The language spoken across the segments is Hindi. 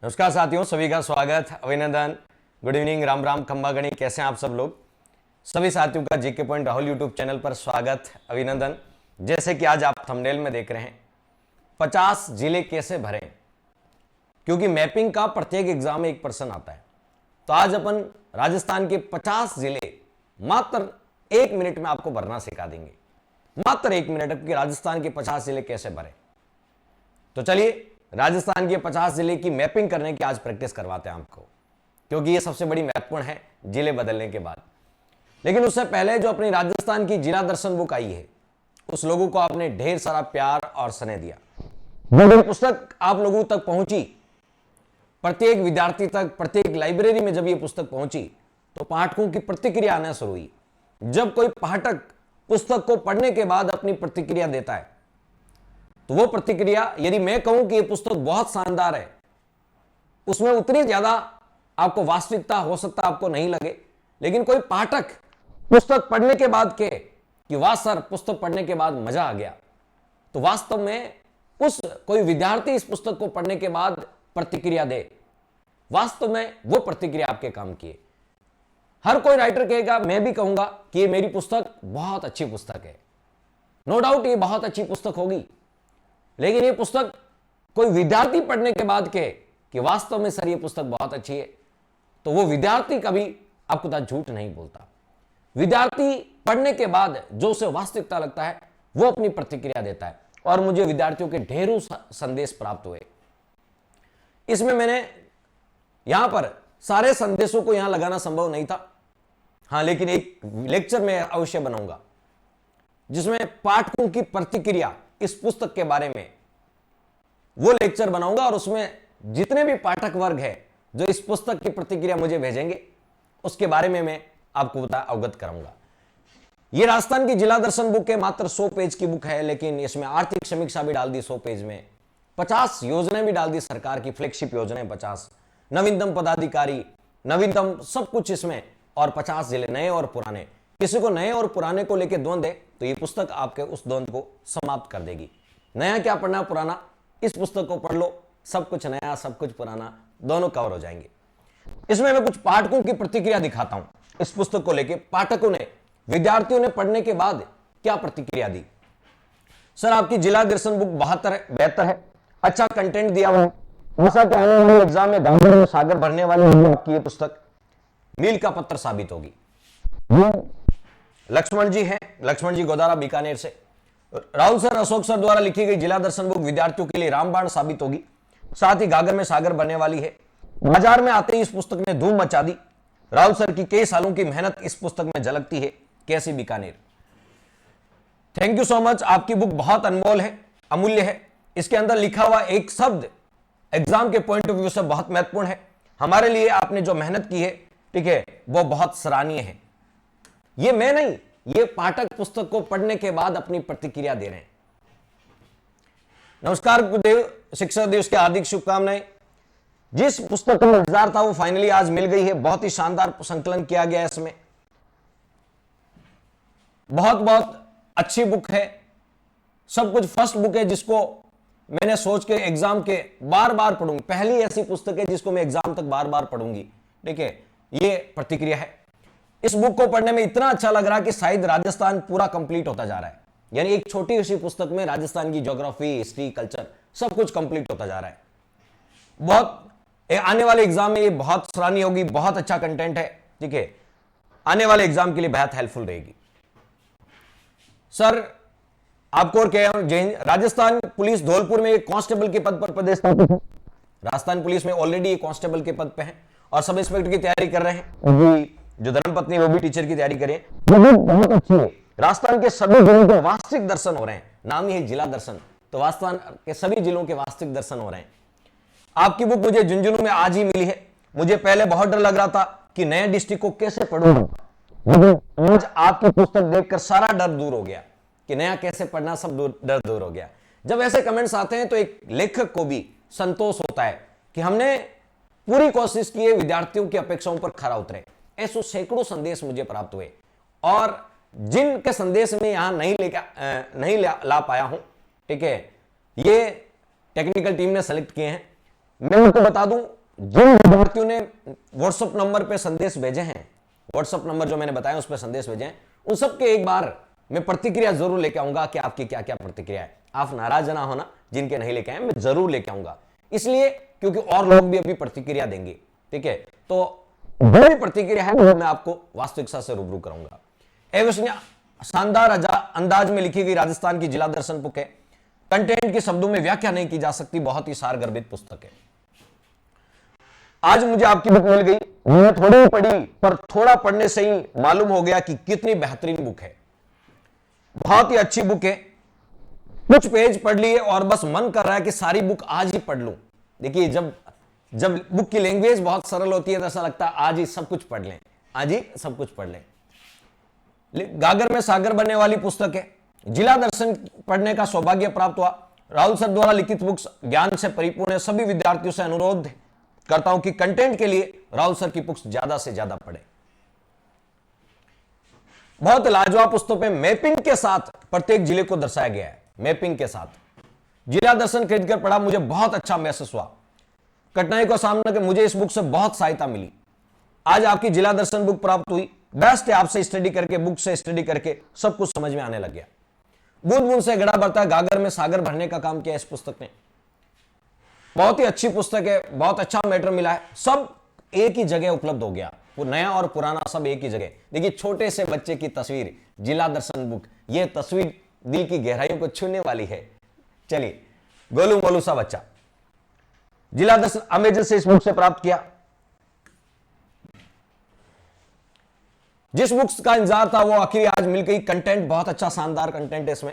नमस्कार साथियों, सभी का स्वागत, अभिनंदन, गुड इवनिंग, राम राम, खंबा गणी। कैसे हैं आप सब लोग? सभी साथियों का GK point Rahul YouTube channel पर स्वागत, अभिनंदन। जैसे कि आज आप थंबनेल में देख रहे हैं, 50 जिले कैसे भरें, क्योंकि मैपिंग का प्रत्येक एग्जाम में 1% आता है। तो आज अपन राजस्थान के 50 जिले मात्र 1 मिनट में आपको भरना सिखा देंगे। मात्र 1 मिनट कि राजस्थान के 50 जिले कैसे भरें। तो चलिए राजस्थान के 50 जिले की मैपिंग करने की आज प्रैक्टिस करवाते हैं आपको, क्योंकि ये सबसे बड़ी महत्वपूर्ण है जिले बदलने के बाद। लेकिन उससे पहले जो अपनी राजस्थान की जिला दर्शन बुक आई है, उस लोगों को आपने ढेर सारा प्यार और स्नेह दिया। जब पुस्तक आप लोगों तक पहुंची, प्रत्येक विद्यार्थी तक, प्रत्येक लाइब्रेरी में जब ये पुस्तक पहुंची, तो पाठकों की प्रतिक्रिया आना शुरू हुई। जब कोई पाठक पुस्तक को पढ़ने के बाद अपनी प्रतिक्रिया देता है, तो वो प्रतिक्रिया, यदि मैं कहूं कि ये पुस्तक बहुत शानदार है, उसमें उतनी ज्यादा आपको वास्तविकता हो सकता आपको नहीं लगे, लेकिन कोई पाठक पुस्तक पढ़ने के बाद कहे कि वाह सर, पुस्तक पढ़ने के बाद मजा आ गया, तो वास्तव में उस कोई विद्यार्थी इस पुस्तक को पढ़ने के बाद प्रतिक्रिया दे, वास्तव में वो प्रतिक्रिया आपके काम की है। हर कोई राइटर कहेगा, मैं भी कहूंगा कि ये मेरी पुस्तक बहुत अच्छी पुस्तक है, नो डाउट ये बहुत अच्छी पुस्तक होगी, लेकिन ये पुस्तक कोई विद्यार्थी पढ़ने के बाद कहे कि वास्तव में सर ये पुस्तक बहुत अच्छी है, तो वो विद्यार्थी कभी आपको तो झूठ नहीं बोलता। विद्यार्थी पढ़ने के बाद जो उसे वास्तविकता लगता है, वो अपनी प्रतिक्रिया देता है। और मुझे विद्यार्थियों के ढेरों संदेश प्राप्त हुए। इसमें मैंने यहां पर सारे संदेशों को यहां लगाना संभव नहीं था, हां, लेकिन एक लेक्चर में अवश्य बनाऊंगा जिसमें पाठकों की प्रतिक्रिया इस पुस्तक के बारे में, वो लेक्चर बनाऊंगा। और उसमें जितने भी पाठक वर्ग है जो इस पुस्तक की प्रतिक्रिया मुझे भेजेंगे, उसके बारे में मैं आपको अवगत कराऊंगा। ये राजस्थान की जिला दर्शन बुक है, मात्र 100 पेज की बुक है, लेकिन इसमें आर्थिक समीक्षा भी डाल दी 100 पेज में, 50 योजनाएं भी डाल दी, सरकार की फ्लैगशिप योजनाएं 50, नवीनतम पदाधिकारी, नवीनतम सब कुछ इसमें, और 50 जिले नए और पुराने। किसी को नए और पुराने को लेकर द्वंद है, तो ये पुस्तक आपके उस द्वंद को समाप्त कर देगी। नया क्या पढ़ना, पुराना, इस पुस्तक को पढ़ लो, सब कुछ नया सब कुछ पुराना दोनों कवर हो जाएंगे। इसमें मैं कुछ पाठकों की प्रतिक्रिया दिखाता हूं इस पुस्तक को लेकर। पाठकों ने, विद्यार्थियों ने पढ़ने के बाद क्या प्रतिक्रिया दी। सर आपकी जिला दर्शन बुक बेहतर है, अच्छा कंटेंट दिया हुआ है, आशा के आने वाले एग्जाम में गांधी में सागर भरने वाले आपकी ये पुस्तक मील का पत्थर साबित होगी। लक्ष्मण जी हैं, लक्ष्मण जी गोदारा बीकानेर से। राहुल सर, अशोक सर द्वारा लिखी गई जिला दर्शन बुक विद्यार्थियों के लिए रामबाण साबित होगी, साथ ही गागर में सागर बनने वाली है। बाजार में आते ही इस पुस्तक ने धूम मचा दी। राहुल सर की कई सालों की मेहनत इस पुस्तक में झलकती है। कैसी Bikaner. Thank you so much, आपकी बुक बहुत अनमोल है, अमूल्य है। इसके अंदर लिखा हुआ एक शब्द एग्जाम के पॉइंट ऑफ व्यू से बहुत महत्वपूर्ण है। हमारे लिए आपने जो मेहनत की है, ठीक है, वो बहुत सराहनीय है। ये मैं नहीं, ये पाठक पुस्तक को पढ़ने के बाद अपनी प्रतिक्रिया दे रहे हैं। नमस्कार गुरुदेव, शिक्षक दिवस की हार्दिक शुभकामनाएं। जिस पुस्तक का इंतजार था वो फाइनली आज मिल गई है। बहुत ही शानदार संकलन किया गया है इसमें, बहुत बहुत अच्छी बुक है, सब कुछ फर्स्ट बुक है जिसको मैंने सोच के एग्जाम के बार बार पढ़ूंगी। पहली ऐसी पुस्तक है जिसको मैं एग्जाम तक बार बार पढ़ूंगी, ठीक है, ये प्रतिक्रिया है। इस बुक को पढ़ने में इतना अच्छा लग रहा है कि शायद राजस्थान पूरा कंप्लीट होता जा रहा है। यानी एक छोटी सी पुस्तक में राजस्थान की ज्योग्राफी, हिस्ट्री, कल्चर सब कुछ कंप्लीट होता जा रहा है। बहुत आने वाले एग्जाम में ये बहुत सराहनीय होगी, बहुत अच्छा कंटेंट है, ठीक है, आने वाले एग्जाम के लिए बहुत हेल्पफुल रहेगी। सर आपको और क्या, राजस्थान पुलिस धौलपुर में एक कांस्टेबल के पद पर पदस्थापित है। राजस्थान पुलिस में ऑलरेडी एक कांस्टेबल के पद पे हैं और सब इंस्पेक्टर की तैयारी कर रहे हैं। जो धर्मपत्नी वो भी टीचर की तैयारी करें, वो भी बहुत अच्छी है। राजस्थान के सभी जिलों के वास्तविक दर्शन हो रहे हैं, नाम ही है जिला दर्शन, तो राजस्थान के सभी जिलों के वास्तविक दर्शन हो रहे हैं। आपकी बुक मुझे झुंझुनू में आज ही मिली है। मुझे पहले बहुत डर लग रहा था कि नए डिस्ट्रिक्ट को कैसे पढ़ूंगा, लेकिन आज आपकी पुस्तक देखकर सारा डर दूर हो गया कि नया कैसे पढ़ना, सब डर दूर हो गया। जब ऐसे कमेंट्स आते हैं तो एक लेखक को भी संतोष होता है कि हमने पूरी कोशिश की है विद्यार्थियों की अपेक्षाओं पर खरा उतरे। ऐसे सैकड़ों संदेश मुझे प्राप्त हुए, और जिनके संदेश में यहां नहीं ला पाया हूं, ठीक है, ये टेक्निकल टीम ने सेलेक्ट किए हैं। मैं आपको बता दूं, जिन विद्यार्थियों ने व्हाट्सएप नंबर पे संदेश भेजे हैं, व्हाट्सएप नंबर जो मैंने बताया उस पर संदेश भेजे हैं, उन सबके एक बार मैं प्रतिक्रिया जरूर लेके आऊंगा कि आपकी क्या क्या प्रतिक्रिया है। आप नाराज ना होना, जिनके नहीं लेके आए मैं जरूर लेके आऊंगा, इसलिए क्योंकि और लोग भी अभी प्रतिक्रिया देंगे। ठीक है, तो जो भी प्रतिक्रिया है वो मैं आपको वास्तविकता से रूबरू कराऊंगा। एवं शानदार अंदाज में लिखी गई राजस्थान की जिला दर्शन बुक है। कंटेंट के शब्दों में व्याख्या नहीं की जा सकती, बहुत ही सारगर्भित पुस्तक है। आज मुझे आपकी बुक मिल गई, मैंने थोड़ी ही पढ़ी, पर थोड़ा पढ़ने से ही मालूम हो गया कि कितनी बेहतरीन बुक है। बहुत ही अच्छी बुक है। कुछ पेज पढ़ लिए और बस मन कर रहा है कि सारी बुक आज ही पढ़ लूं। देखिए, जब जब बुक की लैंग्वेज बहुत सरल होती है तो ऐसा लगता है आज ही सब कुछ पढ़ लें, आज ही सब कुछ पढ़ लें। गागर में सागर बनने वाली पुस्तक है। जिला दर्शन पढ़ने का सौभाग्य प्राप्त हुआ। राहुल सर द्वारा लिखित बुक्स ज्ञान से परिपूर्ण है। सभी विद्यार्थियों से अनुरोध करता हूं कि कंटेंट के लिए राहुल सर की बुक्स ज्यादा से ज्यादा पढ़ें। बहुत लाजवाब पुस्तक में मैपिंग के साथ प्रत्येक जिले को दर्शाया गया है। मैपिंग के साथ जिला दर्शन खरीदकर पढ़ा, मुझे बहुत अच्छा महसूस हुआ। कठिनाई का सामना कर मुझे इस बुक से बहुत सहायता मिली। आज आपकी जिला दर्शन बुक प्राप्त हुई। बेस्ट है, आपसे स्टडी करके, बुक से स्टडी करके सब कुछ समझ में आने लग गया। बूंद बूंद से घड़ा भरता है, गागर में सागर भरने का काम किया इस पुस्तक ने। बहुत ही अच्छी पुस्तक है, बहुत अच्छा मैटर मिला है। सब एक ही जगह उपलब्ध हो गया, वो नया और पुराना सब एक ही जगह। देखिए, छोटे से बच्चे की तस्वीर, जिला दर्शन बुक, ये तस्वीर दिल की गहराइयों को छूने वाली है। चलिए, गोलू मोलू सा बच्चा जिला दर्शन अमेजन से इस बुक से प्राप्त किया। जिस बुक्स का इंतजार था वो आखिर आज मिल गई। कंटेंट बहुत अच्छा, शानदार कंटेंट है इसमें।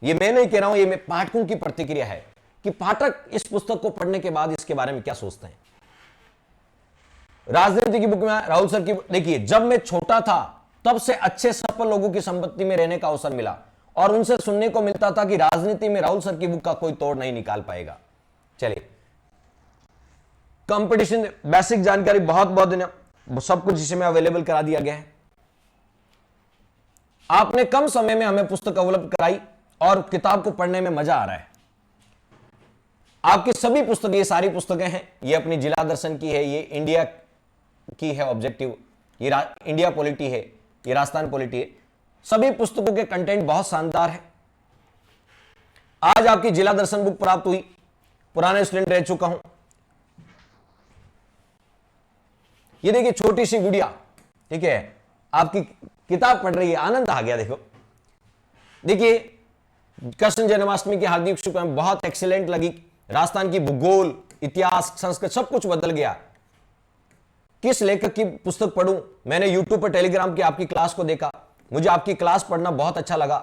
ये मैं नहीं कह रहा हूं, ये पाठकों की प्रतिक्रिया है कि पाठक इस पुस्तक को पढ़ने के बाद इसके बारे में क्या सोचते हैं। राजनीति की बुक में राहुल सर की, देखिए, जब मैं छोटा था तब से अच्छे सफल लोगों की संपत्ति में रहने का अवसर मिला और उनसे सुनने को मिलता था कि राजनीति में राहुल सर की बुक का कोई तोड़ नहीं निकाल पाएगा। चलिए, कंपटीशन बेसिक जानकारी बहुत बहुत सब कुछ इसमें अवेलेबल करा दिया गया है। आपने कम समय में हमें पुस्तक उपलब्ध कराई और किताब को पढ़ने में मजा आ रहा है। आपकी सभी पुस्तकें, ये सारी पुस्तकें हैं, ये अपनी जिला दर्शन की है, ये इंडिया की है ऑब्जेक्टिव, ये इंडिया पॉलिटी है, ये राजस्थान पॉलिटी है। सभी पुस्तकों के कंटेंट बहुत शानदार है। आज आपकी जिला दर्शन बुक प्राप्त हुई। पुराने स्टूडेंट रह चुका हूं। ये देखिए, छोटी सी गुड़िया, ठीक है, आपकी किताब पढ़ रही है, आनंद आ गया। देखो, देखिए, कृष्ण जन्माष्टमी की हार्दिक शुभकामनाएं, बहुत एक्सीलेंट लगी। राजस्थान की भूगोल, इतिहास, संस्कृत सब कुछ बदल गया। किस लेखक की पुस्तक पढ़ूं? मैंने यूट्यूब पर टेलीग्राम की आपकी क्लास को देखा, मुझे आपकी क्लास पढ़ना बहुत अच्छा लगा।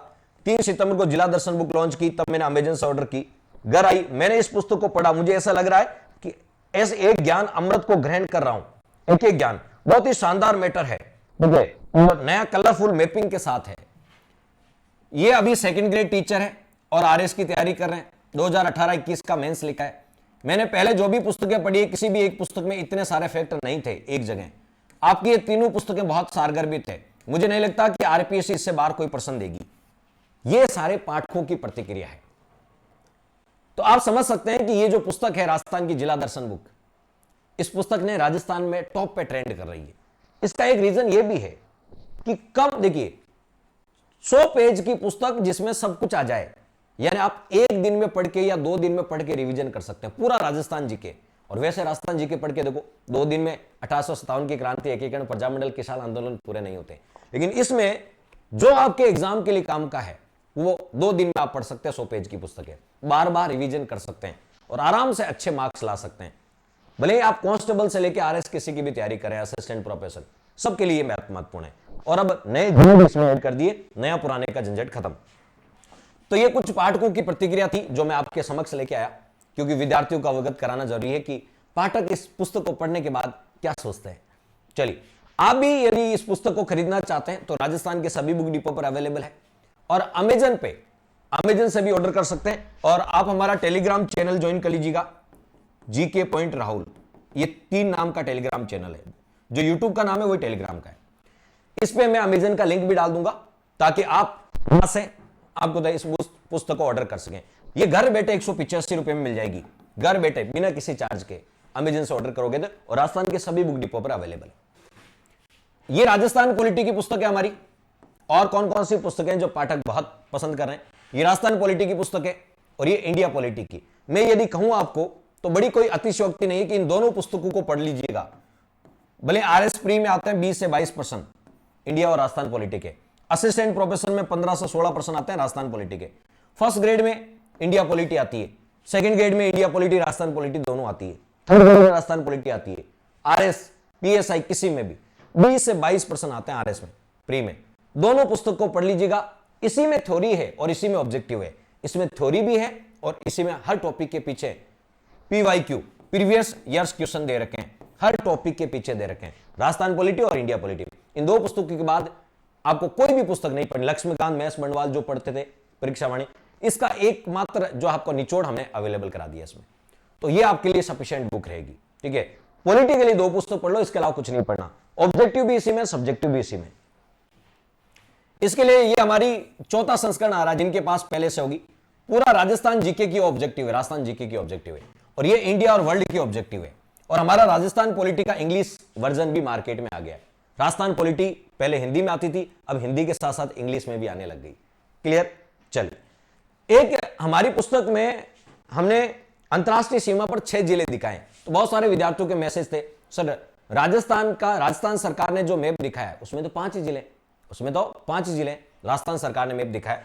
3 सितंबर को जिला दर्शन बुक लॉन्च की, तब मैंने अमेजन से ऑर्डर की, घर आई, मैंने इस पुस्तक को पढ़ा। मुझे ऐसा लग रहा है कि ऐसे एक ज्ञान अमृत को ग्रहण कर रहा हूं। एक एक ज्ञान बहुत ही शानदार मैटर है, नया कलरफुल मैपिंग के साथ है। ये अभी सेकंड ग्रेड टीचर है और आरएस की तैयारी कर रहे हैं। 2018-21 का मेंस लिखा है। मैंने पहले जो भी पुस्तकें पढ़ी है, किसी भी एक पुस्तक में इतने सारे फैक्टर नहीं थे एक जगह। आपकी ये तीनों पुस्तकें बहुत सारगर्भित है। मुझे नहीं लगता कि आरपीएससी इससे बाहर कोई प्रश्न देगी। ये सारे पाठकों की प्रतिक्रिया है। तो आप समझ सकते हैं कि ये जो पुस्तक है राजस्थान की जिला दर्शन बुक, इस पुस्तक ने राजस्थान में टॉप पे ट्रेंड कर रही है। इसका एक रीजन ये भी है कि कम, देखिए, 100 पेज की पुस्तक जिसमें सब कुछ आ जाए, यानी आप एक दिन में पढ़ के या 2 दिन में पढ़ के रिवीजन कर सकते हैं पूरा राजस्थान जीके। और वैसे राजस्थान जीके पढ़ के देखो, 2 दिन में 1857 की क्रांति, एकीकरण, प्रजामंडल, किसान आंदोलन पूरे नहीं होते। लेकिन इसमें जो आपके एग्जाम के लिए काम का है वो 2 दिन में आप पढ़ सकते हैं। 100 पेज की पुस्तक है, बार बार रिवीजन कर सकते हैं और आराम से अच्छे मार्क्स ला सकते हैं। भले ही आप कांस्टेबल से लेकर आरएस किसी की भी तैयारी करें, असिस्टेंट प्रोफेसर, सबके लिए महत्वपूर्ण है। और अब नए गुण इसमें ऐड कर दिए, नया पुराने का झंझट खत्म। तो ये कुछ पाठकों की प्रतिक्रिया थी जो मैं आपके समक्ष लेके आया, क्योंकि विद्यार्थियों को अवगत कराना जरूरी है कि पाठक इस पुस्तक को पढ़ने के बाद क्या सोचते हैं। चलिए, आप भी यदि इस पुस्तक को खरीदना चाहते हैं तो राजस्थान के सभी बुक डिपो पर अवेलेबल है और अमेजन से भी ऑर्डर कर सकते हैं। और आप हमारा टेलीग्राम चैनल ज्वाइन कर लीजिएगा, जीके पॉइंट राहुल, ये 3 नाम का टेलीग्राम चैनल है। जो यूट्यूब का नाम है वही टेलीग्राम का है। इस पे मैं अमेजन का लिंक भी डाल दूंगा ताकि आप वहां से आपको इस पुस्तक को ऑर्डर कर सकें। ये घर बैठे 185 रुपए में मिल जाएगी। घर बैठे बिना किसी चार्ज के अमेजन से ऑर्डर करोगे तो, और राजस्थान के सभी बुक डिपो पर अवेलेबल है। ये राजस्थान पॉलिटी की पुस्तक है हमारी। और कौन कौन सी पुस्तकें जो पाठक बहुत पसंद कर रहे हैं, ये राजस्थान पॉलिटी की पुस्तक है और ये इंडिया पॉलिटी की। मैं यदि कहूं आपको तो बड़ी कोई अतिशयोक्ति नहीं है कि इन दोनों पुस्तकों को पढ़ लीजिएगा। भले आरएस प्री में आते हैं 20 से 22% इंडिया और राजस्थान पॉलिटी के, असिस्टेंट प्रोफेसर में 15 से 16% आते हैं राजस्थान पॉलिटी के, फर्स्ट ग्रेड में इंडिया पॉलिटी आती है, सेकंड ग्रेड में इंडिया पॉलिटी राजस्थान पॉलिटी दोनों आती है, थर्ड ग्रेड में राजस्थान पॉलिटी आती है। आरएस पीएसआई किसी में भी 20 से 22% आते हैं आरएस में प्री में। दोनों पुस्तक को पढ़ लीजिएगा। इसी में थ्योरी है और इसी में ऑब्जेक्टिव है। इसमें थ्योरी भी है और इसी में हर टॉपिक के पीछे पीवाईक्यू प्रीवियस ईयर्स क्वेश्चन दे रखे हैं, हर टॉपिक के पीछे दे रखे हैं, राजस्थान पॉलिटी और इंडिया पॉलिटी। इन दो पुस्तकों के बाद आपको कोई भी पुस्तक नहीं पढ़नी। लक्ष्मीकांत मैस बंडवाल जो पढ़ते थे परीक्षावाणी, इसका एकमात्र जो आपको निचोड़ हमने अवेलेबल करा दिया इसमें, तो ये आपके लिए सफिशिएंट बुक रहेगी। ठीक है, पॉलिटी के लिए 2 पुस्तक पढ़ लो, इसके अलावा कुछ नहीं पढ़ना। ऑब्जेक्टिव भी इसी में, सब्जेक्टिव भी इसी में। इसके लिए ये हमारी 4था संस्करण आ रहा है, जिनके पास पहले से होगी। पूरा राजस्थान जीके की ऑब्जेक्टिव है, राजस्थान जीके की ऑब्जेक्टिव है, और ये इंडिया और वर्ल्ड की ऑब्जेक्टिव है। और हमारा राजस्थान पॉलिटी का इंग्लिश वर्जन भी मार्केट में आ गया है। राजस्थान पॉलिटी पहले हिंदी में आती थी, अब हिंदी के साथ साथ इंग्लिश में भी आने लग गई। क्लियर? चलिए, एक हमारी पुस्तक में हमने अंतरराष्ट्रीय सीमा पर 6 जिले दिखाए। तो बहुत सारे विद्यार्थियों के मैसेज थे, सर राजस्थान सरकार ने जो मैप दिखाया है उसमें तो 5 ही जिले, उसमें तो 5 जिले राजस्थान सरकार ने मैप दिखाया।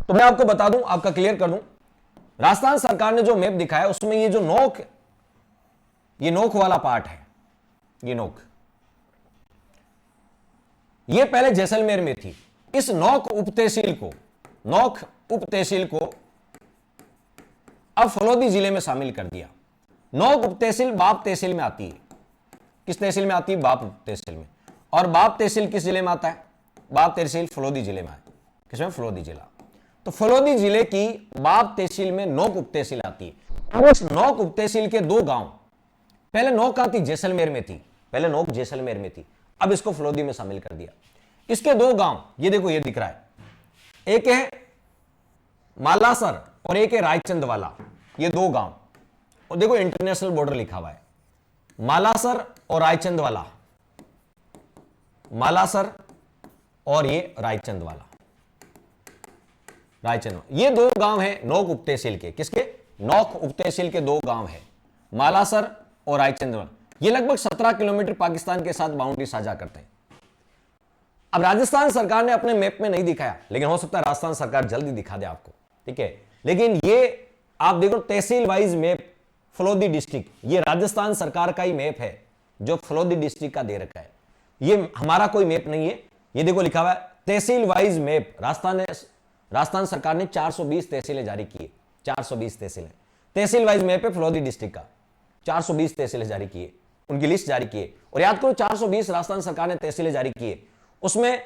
तो मैं आपको बता दूं, आपका क्लियर कर दूं, राजस्थान सरकार ने जो मैप दिखाया उसमें ये जो नोक वाला पार्ट है, ये नोक, ये पहले जैसलमेर में थी। इस नोक उप तहसील को अब फलोदी जिले में शामिल कर दिया। नोक उप तहसील बाप तहसील में आती है। किस तहसील में आती है? बाप तहसील में। और बाप तहसील किस जिले में आता है? बाप तहसील फलोदी जिले में है। किसमें? फलोदी जिला। तो फलोदी जिले की बाप तहसील में नोक उप तहसील आती है। अब इस नोक उप तहसील के 2 गांव, पहले नोक आती जैसलमेर में थी, पहले नोक जैसलमेर में थी, अब इसको फलोदी में शामिल कर दिया। इसके 2 गांव, ये देखो, ये दिख रहा है, एक है मालासर और एक है रायचंदवाला, ये 2 गांव। और देखो इंटरनेशनल बॉर्डर लिखा हुआ है, मालासर और रायचंदवाला, मालासर और ये रायचंदवाला, ये 2 गांव हैं नोक उप तहसील के। किसके? नोक उप तहसील के 2 गांव है, मालासर और रायचंदवाला। ये लगभग 17 किलोमीटर पाकिस्तान के साथ बाउंड्री साझा करते हैं। अब राजस्थान सरकार ने अपने मैप में नहीं दिखाया, लेकिन हो सकता है राजस्थान सरकार जल्दी दिखा दे आपको। ठीक है, लेकिन ये आप देखो तहसील वाइज मैप, फलोदी डिस्ट्रिक्ट, ये राजस्थान सरकार का ही मैप है जो फलोदी डिस्ट्रिक्ट का दे रखा है। ये हमारा कोई मैप नहीं है। ये देखो लिखा हुआ है तहसील वाइज मैप। राजस्थान सरकार ने 420 तहसीलें जारी की है, 420 तहसीलें, तहसील वाइज मैप है फलोदी डिस्ट्रिक्ट का। 420 तहसीलें जारी की है, उनकी लिस्ट जारी की है। और याद करो 420 राजस्थान सरकार ने तहसीलें जारी की है, उसमें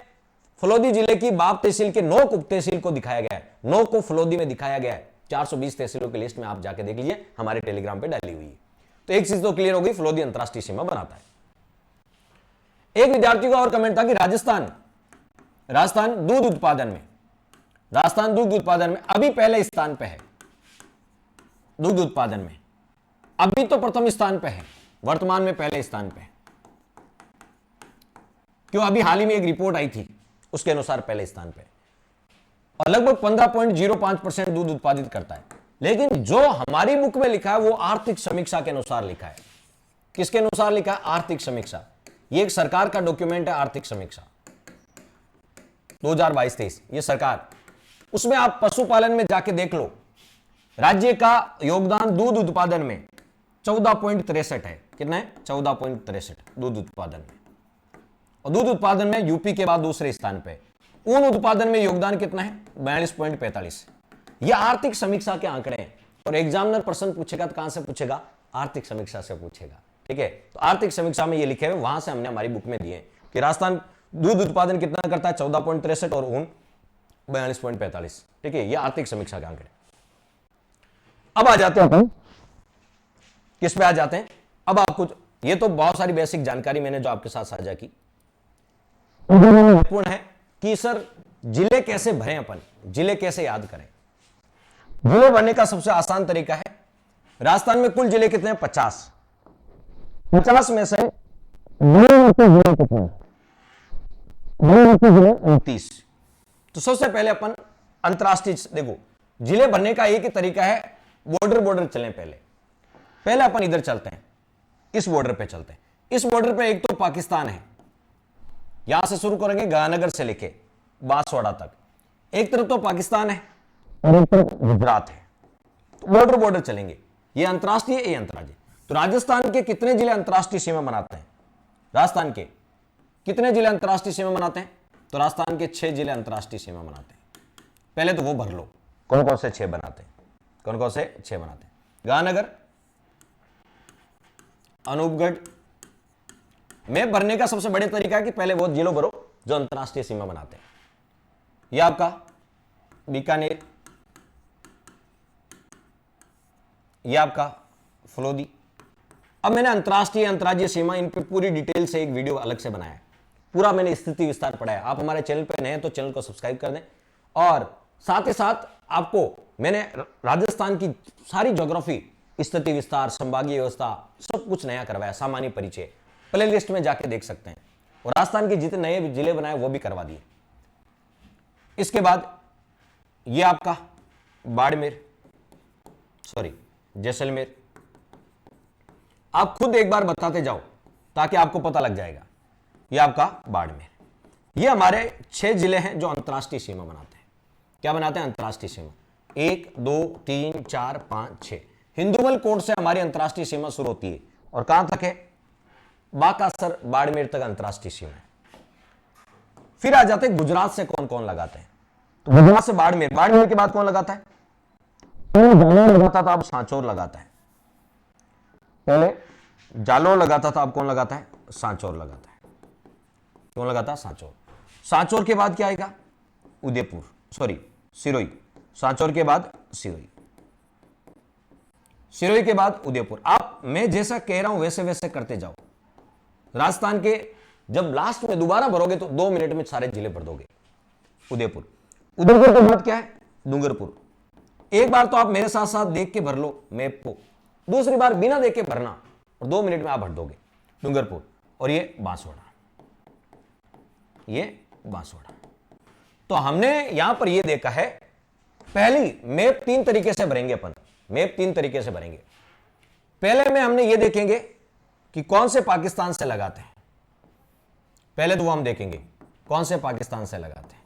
फलोदी जिले की बाप तहसील के नोक उप तहसील को दिखाया गया है, नोक को फलोदी में दिखाया गया है। 420 तहसीलों की लिस्ट में आप जाके देख लीजिए, हमारे टेलीग्राम पे डाली हुई है। तो एक चीज तो क्लियर हो गई, फलोदी अंतरराष्ट्रीय सीमा बनाता है। एक विद्यार्थी का और कमेंट था कि राजस्थान दूध उत्पादन में अभी पहले स्थान पे है। दूध उत्पादन में अभी तो प्रथम स्थान पे है, वर्तमान में पहले स्थान पे है। क्यों? अभी हाल ही में एक रिपोर्ट आई थी, उसके अनुसार पहले स्थान पे, और लगभग 15.05% दूध उत्पादित करता है। लेकिन जो हमारी बुक में लिखा है वो आर्थिक समीक्षा के अनुसार लिखा है। किसके अनुसार लिखा है? आर्थिक समीक्षा। ये एक सरकार का डॉक्यूमेंट है, आर्थिक समीक्षा 2022-23, ये सरकार, उसमें आप पशुपालन में जाके देख लो, राज्य का योगदान दूध उत्पादन में 14.63 है। कितना है? 14.63 दूध उत्पादन में। और दूध उत्पादन में यूपी के बाद दूसरे स्थान पे। ऊन उत्पादन में योगदान कितना है? 42.45। ये आर्थिक समीक्षा के आंकड़े हैं, और एग्जामिनर प्रश्न पूछेगा तो कहां से पूछेगा? आर्थिक समीक्षा से पूछेगा। ठीक है, तो आर्थिक समीक्षा में ये लिखे हुए, वहां से हमने हमारी बुक में दिए कि राजस्थान दूध उत्पादन कितना करता है? 14.63 और ऊन 42.45। ठीक है, ये आर्थिक समीक्षा के आंकड़े। अब आ जाते हैं किस पे आ जाते हैं? अब आपको ये तो बहुत सारी बेसिक जानकारी मैंने जो आपके साथ साझा की, महत्वपूर्ण है कि सर जिले कैसे भरें, अपन जिले कैसे याद करें। जिले भरने का सबसे आसान तरीका है राजस्थान में कुल जिले कितने हैं? 50। 50 में से जिले कितने? जिले 29। तो सबसे पहले अपन अंतरराष्ट्रीय देखो, जिले भरने का एक ही तरीका है, बॉर्डर चलें। पहले अपन इधर चलते हैं, इस बॉर्डर पे चलते हैं। इस बॉर्डर पे एक तो पाकिस्तान है, यहां से शुरू करेंगे गांधीनगर से लेके बांसवाड़ा तक, एक तरफ तो पाकिस्तान है और एक तरफ गुजरात है। तो बॉर्डर चलेंगे, ये अंतरराष्ट्रीय, ये अंतर्राज्यीय। तो राजस्थान के कितने जिले अंतरराष्ट्रीय सीमा बनाते हैं? राजस्थान के कितने जिले अंतरराष्ट्रीय सीमा बनाते हैं? तो राजस्थान के 6 जिले अंतरराष्ट्रीय सीमा बनाते हैं। पहले तो वो भर लो, कौन कौन से 6 बनाते हैं? कौन कौन से 6 बनाते हैं? गांधीनगर, अनूपगढ़। मैप भरने का सबसे बड़े तरीका है कि पहले वो जिलों भरो जो अंतरराष्ट्रीय सीमा बनाते हैं। यह आपका बीकानेर, यह आपका फलोदी। अब मैंने अंतरराष्ट्रीय अंतर्राज्यीय सीमा इन पे पूरी डिटेल से एक वीडियो अलग से बनाया है, पूरा मैंने स्थिति विस्तार पढ़ाया। आप हमारे चैनल पे नए हैं तो चैनल को सब्सक्राइब कर दें, और साथ ही साथ आपको मैंने राजस्थान की सारी ज्योग्राफी, स्थिति विस्तार, संभागीय व्यवस्था, सब कुछ नया करवाया, सामान्य परिचय, प्ले लिस्ट में जाके देख सकते हैं। और राजस्थान के जितने नए जिले बनाए वो भी करवा दिए। इसके बाद ये आपका बाड़मेर, सॉरी जैसलमेर। आप खुद एक बार बताते जाओ ताकि आपको पता लग जाएगा। ये आपका बाड़मेर। ये हमारे 6 जिले हैं जो अंतरराष्ट्रीय सीमा बनाते हैं। क्या बनाते हैं? अंतरराष्ट्रीय सीमा। 1 2 3 4 5 6 हिंदुमल कोड से हमारी अंतरराष्ट्रीय सीमा शुरू होती है और कहां तक है? बाकासर बाड़मेर तक अंतरराष्ट्रीय सीमा है। फिर आ जाते हैं गुजरात से कौन कौन लगाते हैं। तो गुजरात से बाड़मेर, बाड़मेर के बाद कौन लगाता है? जालोर लगाता था, अब सांचौर लगाता है। पहले जालोर लगाता था, अब कौन लगाता है? सांचौर लगाता है। कौन लगाता है? सांचौर। सांचौर के बाद क्या आएगा? उदयपुर, सॉरी सिरोही। सांचौर के बाद सिरोही, सिरोही के बाद उदयपुर। आप मैं जैसा कह रहा हूं वैसे वैसे करते जाओ। राजस्थान के जब लास्ट में दोबारा भरोगे तो 2 मिनट में सारे जिले भर दोगे। उदयपुर, उदयपुर के बाद क्या है? डूंगरपुर। एक बार तो आप मेरे साथ साथ देख के भर लो मैप को, दूसरी बार बिना देख के भरना और 2 मिनट में आप भर दोगे। डूंगरपुर और ये बांसवाड़ा, ये बांसवाड़ा। तो हमने यहां पर ये देखा है, पहली मैप 3 तरीके से भरेंगे अपन। मैप 3 तरीके से भरेंगे। पहले में हमने ये देखेंगे कि कौन से पाकिस्तान से लगाते हैं। पहले तो वो हम देखेंगे कौन से पाकिस्तान से लगाते हैं,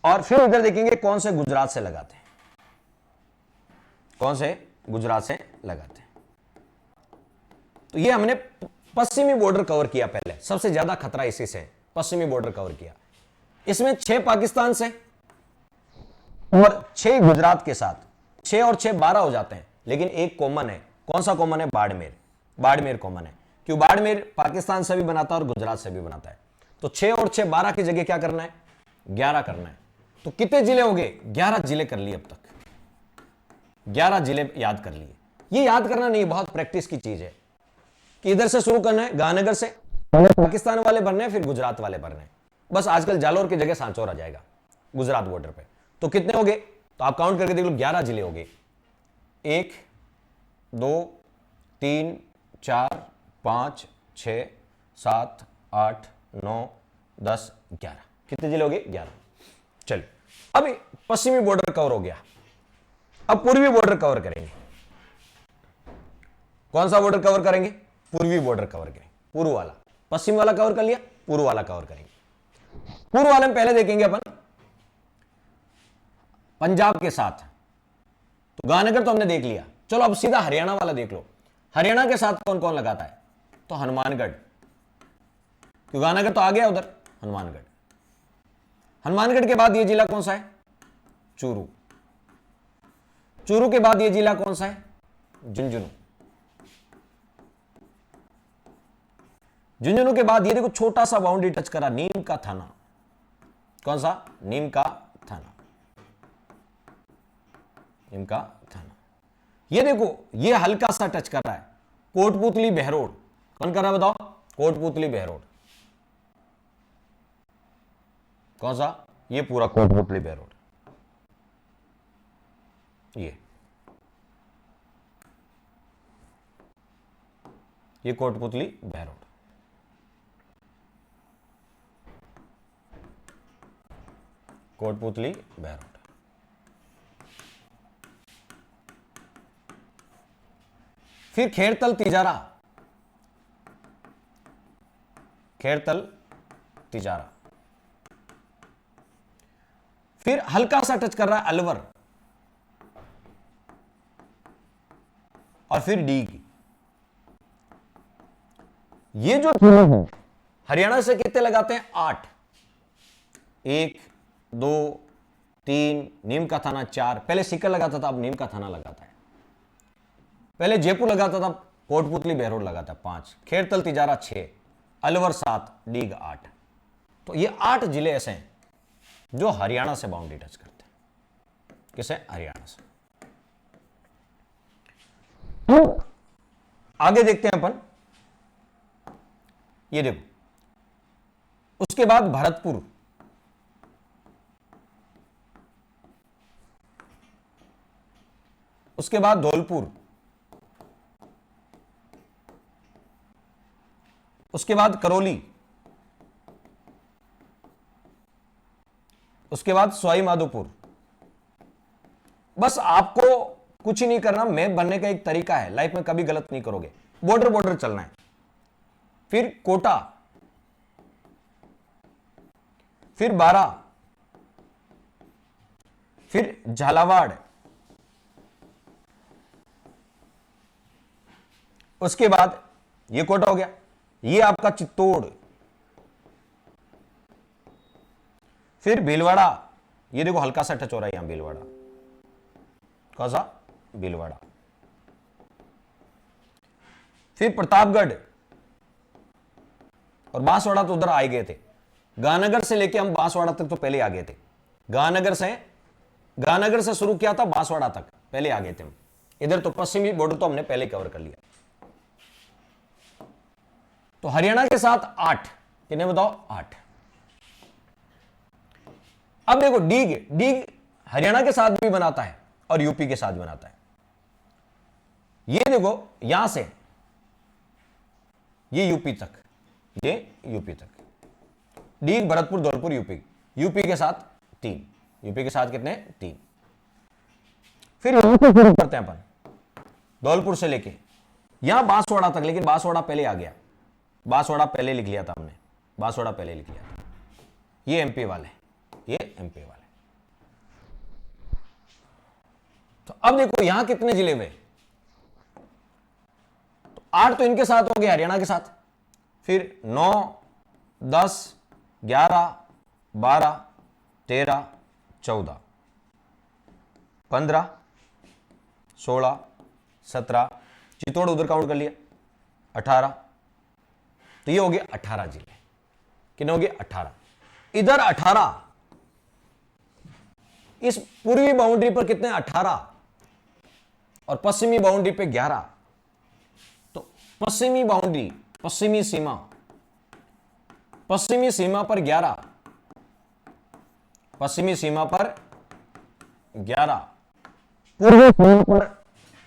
और फिर इधर देखेंगे कौन से गुजरात से लगाते हैं। कौन से गुजरात से लगाते हैं। तो ये हमने पश्चिमी बॉर्डर कवर किया। पहले सबसे ज्यादा खतरा इसी से, पश्चिमी बॉर्डर कवर किया। इसमें 6 पाकिस्तान से और 6 गुजरात के साथ, 6 और 6 12 हो जाते हैं, लेकिन एक कॉमन है। कौन सा कॉमन है? बाड़मेर। बाड़मेर कॉमन है, क्यों? बाड़मेर पाकिस्तान से भी बनाता है और गुजरात से भी बनाता है। तो 6 और 6 12 की जगह क्या करना है? 11 करना है। तो कितने जिले हो गए? 11 जिले कर लिए अब तक। 11 जिले याद कर लिए। ये याद करना नहीं, बहुत प्रैक्टिस की चीज है कि इधर से शुरू करना है, गांधीनगर से, पहले पाकिस्तान वाले भरने हैं, फिर गुजरात वाले भरने हैं। बस आजकल जालोर की जगह सांचौर आ जाएगा गुजरात बॉर्डर पे। तो कितने हो गए? तो आप काउंट करके देख लो, 11 जिले हो गए। 1 2 3 4 5 6 7 8 9 10 11। कितने जिले हो गए? 11। चलिए, अभी पश्चिमी बॉर्डर कवर हो गया, अब पूर्वी बॉर्डर कवर करेंगे। कौन सा बॉर्डर कवर करेंगे? पूर्वी बॉर्डर कवर करेंगे। पूर्व वाला, पश्चिम वाला कवर कर लिया, पूर्व वाला कवर करेंगे। पूर्व वाले में पहले देखेंगे अपन पंजाब के साथ। तो गांधीनगर तो हमने देख लिया, चलो अब सीधा हरियाणा वाला देख लो। हरियाणा के साथ कौन कौन लगाता है? तो हनुमानगढ़, क्यों? गांधीनगर तो आ गया उधर, हनुमानगढ़। हनुमानगढ़ के बाद ये जिला कौन सा है? चूरू। चूरू के बाद ये जिला कौन सा है? झुंझुनू। झुंझुनू के बाद ये देखो छोटा सा बाउंड्री टच करा, नीम का थाना। कौन सा? नीम का थाना। नीम का थाना। ये देखो ये हल्का सा टच कर रहा है कोटपुतली बहरोड। कौन कर रहा है बताओ? कोटपुतली बहरोड। कौन सा? ये पूरा कोटपुतली बहरोड। ये ये कोटपुतली बहरोड। कोटपुतली बहरोड। फिर खेड़तल तिजारा। खेड़तल तिजारा। फिर हल्का सा टच कर रहा है अलवर, और फिर डीग। ये जो हरियाणा से कितने लगाते हैं? 8। 1 2 3, नीम का थाना 4। पहले सीकर लगाता था, अब नीम का थाना लगाता है। पहले जयपुर लगाता था, कोटपुतली बहरोड लगाता है 5। खेड़तल तिजारा 6, अलवर 7, डीग 8। तो ये 8 जिले ऐसे हैं जो हरियाणा से बाउंड्री टच करते हैं। किसे? हरियाणा से। आगे देखते हैं अपन, ये देखो, उसके बाद भरतपुर, उसके बाद धौलपुर, उसके बाद करौली, उसके बाद सवाई माधोपुर। बस आपको कुछ ही नहीं करना, मैप बनने का एक तरीका है, लाइफ में कभी गलत नहीं करोगे। बॉर्डर बॉर्डर चलना है। फिर कोटा, फिर बारा, फिर झालावाड़, उसके बाद ये कोटा हो गया, ये आपका चित्तौड़, फिर भीलवाड़ा। ये देखो हल्का सा टच हो रहा है यहां, भीलवाड़ा। कौन सा? भीलवाड़ा। फिर प्रतापगढ़ और बांसवाड़ा तो उधर आए गए थे। गांधीनगर से लेके हम बांसवाड़ा तक तो पहले आ गए थे। गांधीनगर से शुरू किया था, बांसवाड़ा तक पहले आ गए थे हम। इधर तो पश्चिमी बॉर्डर तो हमने पहले कवर कर लिया। तो हरियाणा के साथ 8, कितने बताओ? 8। अब देखो डीग हरियाणा के साथ भी बनाता है और यूपी के साथ बनाता है। ये देखो यहां से ये यूपी तक, ये यूपी तक। डीग, भरतपुर, धौलपुर यूपी के साथ 3। यूपी के साथ कितने? 3। फिर शुरू करते हैं अपन धौलपुर से लेके यहां बांसवाड़ा तक, लेकिन बांसवाड़ा पहले आ गया। बांसवाड़ा पहले लिख लिया था हमने, बांसवाड़ा पहले लिख लिया था। ये एमपी वाले, ये एमपी वाले। तो अब देखो यहां कितने जिले हुए? तो 8 तो इनके साथ हो गए, हरियाणा के साथ। फिर 9, 10, 11, 12, 13, 14, 15, 16, 17, चित्तौड़ उधर काउंट कर लिया, 18। तो ये हो गए 18 जिले। कितने हो गए? 18। इधर 18, इस पूर्वी बाउंड्री पर कितने? 18, और पश्चिमी बाउंड्री पे 11। तो पश्चिमी बाउंड्री, पश्चिमी सीमा पर 11, पश्चिमी सीमा पर 11, पूर्वी सीमा पर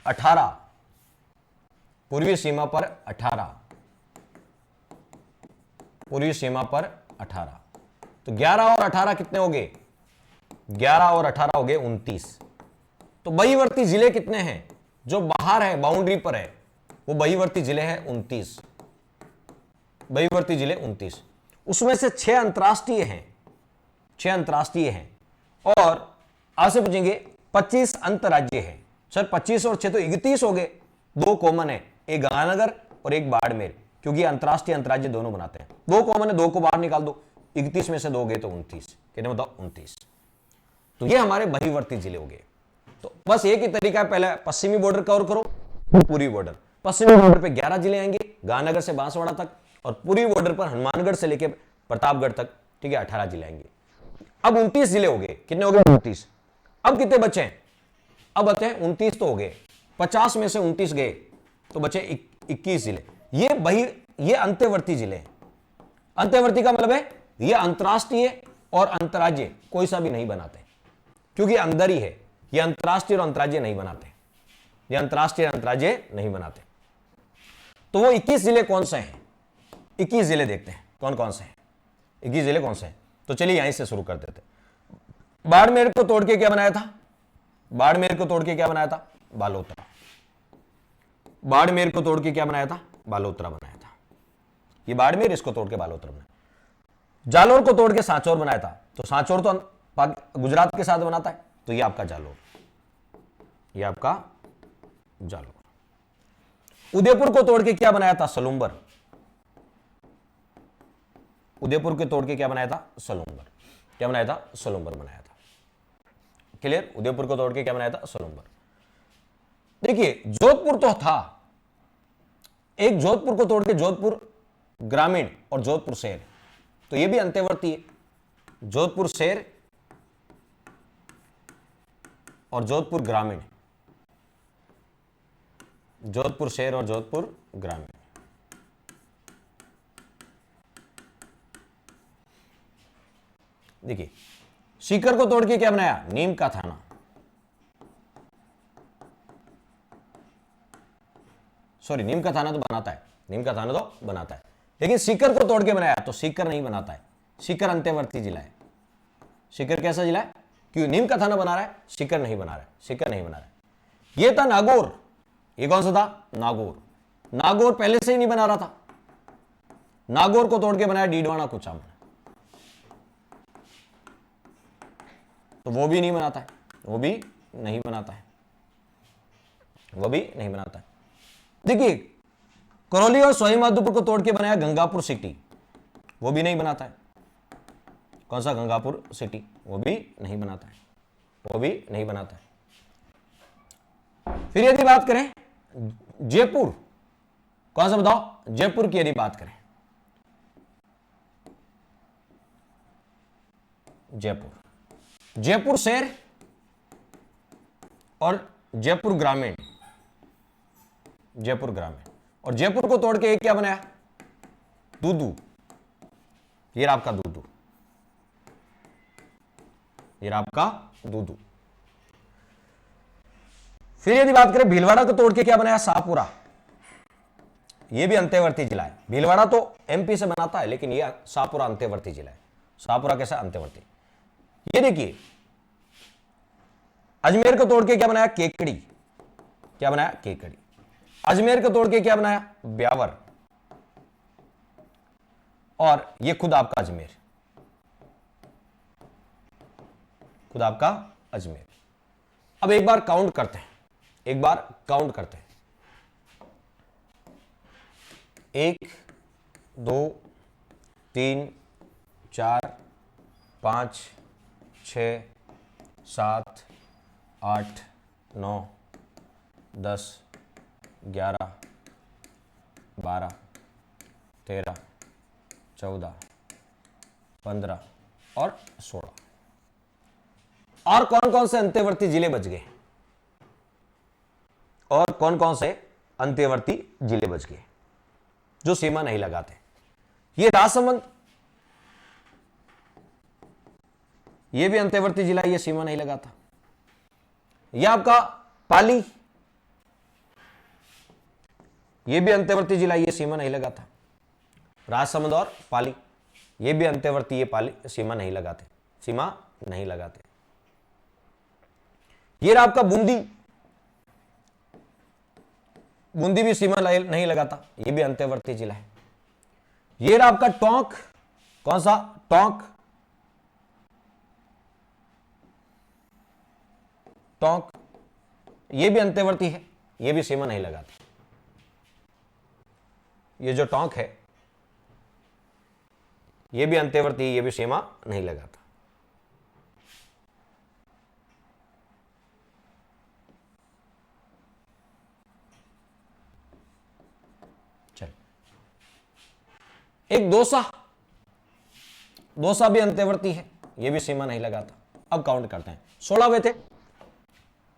18, पूर्वी सीमा पर 18, पूर्वी सीमा पर 18। तो 11 और 18 कितने हो गए? 11 और 18 हो गए 29। तो बहीवर्ती जिले कितने हैं? जो बाहर है, बाउंड्री पर है, वो बहीवर्ती जिले हैं 29। बहीवर्ती जिले 29। उसमें से 6 अंतरराष्ट्रीय हैं, 6 अंतरराष्ट्रीय हैं। और आपसे पूछेंगे 25 अंतरराज्य हैं। सर 25 और 6 तो 31 हो गए। 2 कॉमन है, एक गांधीनगर और एक बाड़मेर, क्योंकि अंतरराष्ट्रीय अंतरराज्य दोनों बनाते हैं। 2 कॉमन है, 2 को बाहर निकाल दो। 31 में से 2 गए तो 29। कितने बताओ? 29। तो ये हमारे बहीवर्ती जिले हो गए। तो बस एक ही तरीका है, पहले पश्चिमी बॉर्डर कवर करो, फिर पूर्वी बॉर्डर। पश्चिमी बॉर्डर पे 11 जिले आएंगे, गांधीनगर से बांसवाड़ा तक, और पूर्वी बॉर्डर पर हनुमानगढ़ से लेकर प्रतापगढ़ तक, ठीक है, 18 जिले आएंगे। अब 29 जिले हो गए। कितने हो गए? 29। अब कितने बचे हैं? अब बचे हैं 29 तो हो गए, 50 में से 29 गए तो बचे 21 जिले। ये अंतर्वर्ती जिले हैं। अंतर्वर्ती का मतलब है ये अंतरराष्ट्रीय और अंतरराज्य कोई सा भी नहीं बनाते, क्योंकि अंदर ही है। ये अंतरराष्ट्रीय और अंतरराज्य नहीं बनाते, ये अंतरराष्ट्रीय और अंतरराज्य नहीं बनाते। तो वो 21 जिले कौन से हैं? 21 जिले देखते हैं कौन कौन से हैं, 21 जिले कौन से हैं। तो चलिए यहीं से शुरू कर देते। बाड़मेर को तोड़ के क्या बनाया था? बाड़मेर को तोड़ के क्या बनाया था? बालोतरा। बाड़मेर को तोड़ के क्या बनाया था? बालोतरा बनाया था। ये बाड़मेर, इसको तोड़ के बालोतरा बनाया। जालोर को तोड़ के सांचौर बनाया था। तो सांचौर तो गुजरात के साथ बनाता है, तो ये आपका जालोर, ये आपका जालोर। उदयपुर को तोड़ के क्या बनाया था? सलूम्बर। उदयपुर के तोड़ के क्या बनाया था? सलूम्बर। क्या बनाया था? सलूम्बर बनाया था। क्लियर? उदयपुर को तोड़ के क्या बनाया था? सलूम्बर। देखिए जोधपुर तो था, एक जोधपुर को तोड़ के जोधपुर ग्रामीण और जोधपुर शहर, तो ये भी अंत्यवर्ती है। जोधपुर शहर और जोधपुर ग्रामीण, जोधपुर शहर और जोधपुर ग्रामीण। देखिए सीकर को तोड़ के क्या बनाया? नीम का थाना। सॉरी, नीम का थाना तो बनाता है, नीम का थाना तो बनाता है, लेकिन सीकर को तोड़ के बनाया तो सीकर नहीं बनाता है। सीकर अंत्यवर्ती जिला है। सीकर कैसा जिला है? क्यों? नीम का थाना बना रहा है, सीकर नहीं बना रहा है, सीकर नहीं बना रहा है। ये था नागौर। ये कौन सा था? नागौर। नागौर पहले से ही नहीं बना रहा था। नागौर को तोड़ के बनाया डीडवाना कुचामन, तो वो भी नहीं बनाता है, वो भी नहीं बनाता है, वो भी नहीं बनाता है। देखिए करौली और सवाईमाधोपुर को तोड़ के बनाया गंगापुर सिटी, वो भी नहीं बनाता है। कौन सा? गंगापुर सिटी, वो भी नहीं बनाता है, वो भी नहीं बनाता है। फिर यदि बात करें जयपुर, कौन सा बताओ? जयपुर की यदि बात करें, जयपुर, जयपुर शहर और जयपुर ग्रामीण, जयपुर ग्रामीण। और जयपुर को तोड़ के एक क्या बनाया? दूदू। ये आपका दूदू, ये आपका दूदू। फिर यदि बात करें भीलवाड़ा को तोड़ के क्या बनाया? शाहपुरा। ये भी अंत्यवर्ती जिला है। भीलवाड़ा तो एमपी से बनाता है, लेकिन ये शाहपुरा अंत्यवर्ती जिला है। शाहपुरा कैसा? अंत्यवर्ती। ये देखिए अजमेर को तोड़ के क्या बनाया? केकड़ी। क्या बनाया? केकड़ी। अजमेर को तोड़ के क्या बनाया? ब्यावर। और ये खुद आपका अजमेर, खुद आपका अजमेर। अब एक बार काउंट करते हैं, एक बार काउंट करते हैं। 1 2 3 4 5 6 7 8 9 10 11 12 13 14 15 और 16। और कौन कौन से अंत्यवर्ती जिले बच गए? और कौन कौन से अंत्यवर्ती जिले बच गए जो सीमा नहीं लगाते? ये राजसमंद, ये भी अंत्यवर्ती जिला, ये सीमा नहीं लगाता। यह आपका पाली, ये भी अंत्यवर्ती जिला, ये सीमा नहीं लगाता। राजसमंद और पाली, ये भी अंत्यवर्ती, ये पाली सीमा नहीं लगाते, सीमा नहीं लगाते। ये रहा आपका बूंदी, बूंदी भी सीमा नहीं लगाता, ये भी अंत्यवर्ती जिला है। ये रहा आपका टोंक, कौन सा? टोंक, टोंक ये भी अंत्यवर्ती है, ये भी सीमा नहीं लगाता। ये जो टोंक है ये भी अंत्यवर्ती, ये भी सीमा नहीं लगाता। चल, एक दौसा, दौसा भी अंत्यवर्ती है, ये भी सीमा नहीं लगाता। अब काउंट करते हैं, 16 हुए थे।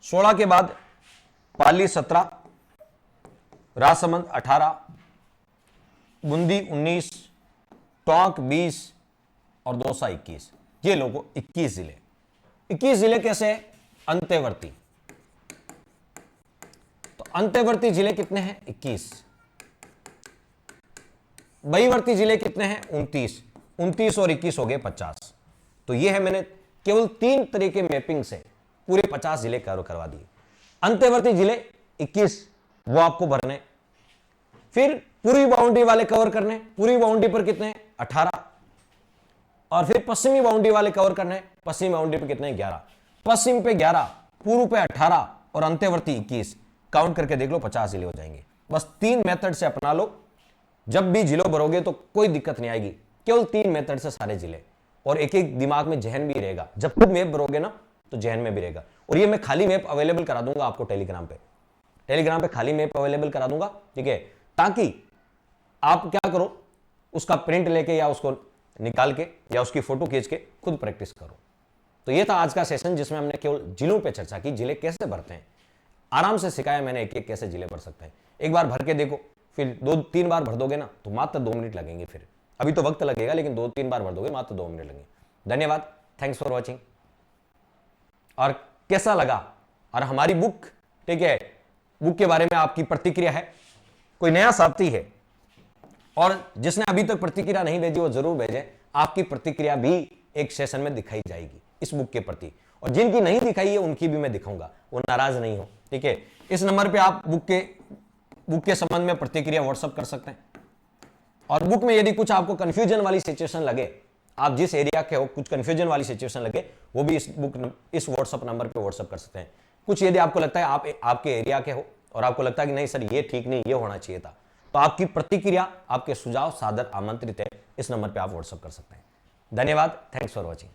16 के बाद पाली 17, राजसमंद 18, बूंदी 19, टोंक 20 और दौसा 21। ये लोगों 21 जिले। 21 जिले कैसे? अंत्यवर्ती। तो अंत्यवर्ती जिले कितने हैं? 21। बहीवर्ती जिले कितने हैं? 29। 29 और 21 हो गए 50। तो ये है, मैंने केवल 3 तरह के मैपिंग से पूरे 50 जिले कवर करवा दिए। अंत्यवर्ती जिले 21, वो आपको भरने। फिर पूर्वी बाउंड्री वाले कवर करने। पूर्वी बाउंड्री पर कितने हैं? 18। और फिर पश्चिमी बाउंड्री वाले कवर करने हैं। पश्चिमी बाउंड्री पर कितने हैं? 11। पश्चिम पे 11, पूर्व पे 18 और अंत्यवर्ती 21। काउंट करके देख लो, 50 जिले हो जाएंगे। बस 3 मेथड से अपना लो, जब भी जिलों भरोगे तो कोई दिक्कत नहीं आएगी। केवल 3 मेथड से सारे जिले, और एक एक दिमाग में जहन भी रहेगा। जब खुद मैप भरोगे ना तो जहन में भी रहेगा। और ये मैं खाली मैप अवेलेबल करा दूंगा आपको टेलीग्राम पे खाली मैप अवेलेबल करा दूंगा, ठीक है, ताकि आप क्या करो, उसका प्रिंट लेके या उसको निकाल के या उसकी फोटो खींच के खुद प्रैक्टिस करो। तो ये था आज का सेशन, जिसमें हमने केवल जिलों पे चर्चा की, जिले कैसे भरते हैं। आराम से सिखाया मैंने एक एक कैसे जिले भर सकते हैं। एक बार भर के देखो, फिर 2-3 बार भर दोगे ना तो मात्र 2 मिनट लगेंगे। फिर अभी तो वक्त लगेगा, लेकिन 2-3 बार भर दोगे मात्र 2 मिनट लगेंगे। धन्यवाद, थैंक्स फॉर वॉचिंग। और कैसा लगा, और हमारी बुक, ठीक है, बुक के बारे में आपकी प्रतिक्रिया है? कोई नया साथी है और जिसने अभी तक प्रतिक्रिया नहीं भेजी, वो जरूर भेजें। आपकी प्रतिक्रिया भी एक सेशन में दिखाई जाएगी इस बुक के प्रति, और जिनकी नहीं दिखाई है उनकी भी मैं दिखाऊंगा, वो नाराज नहीं हो, ठीक है। इस नंबर पे आप बुक के संबंध में प्रतिक्रिया व्हाट्सएप कर सकते हैं। और बुक में यदि कुछ आपको कंफ्यूजन वाली सिचुएशन लगे, आप जिस एरिया के हो, कुछ कंफ्यूजन वाली सिचुएशन लगे, वो भी इस व्हाट्सएप नंबर पे व्हाट्सएप कर सकते हैं। कुछ यदि आपको लगता है आप आपके एरिया के हो और आपको लगता है कि नहीं सर ये ठीक नहीं, ये होना चाहिए था, तो आपकी प्रतिक्रिया, आपके सुझाव सादर आमंत्रित है। इस नंबर पे आप व्हाट्सएप कर सकते हैं। धन्यवाद, थैंक्स फॉर वॉचिंग।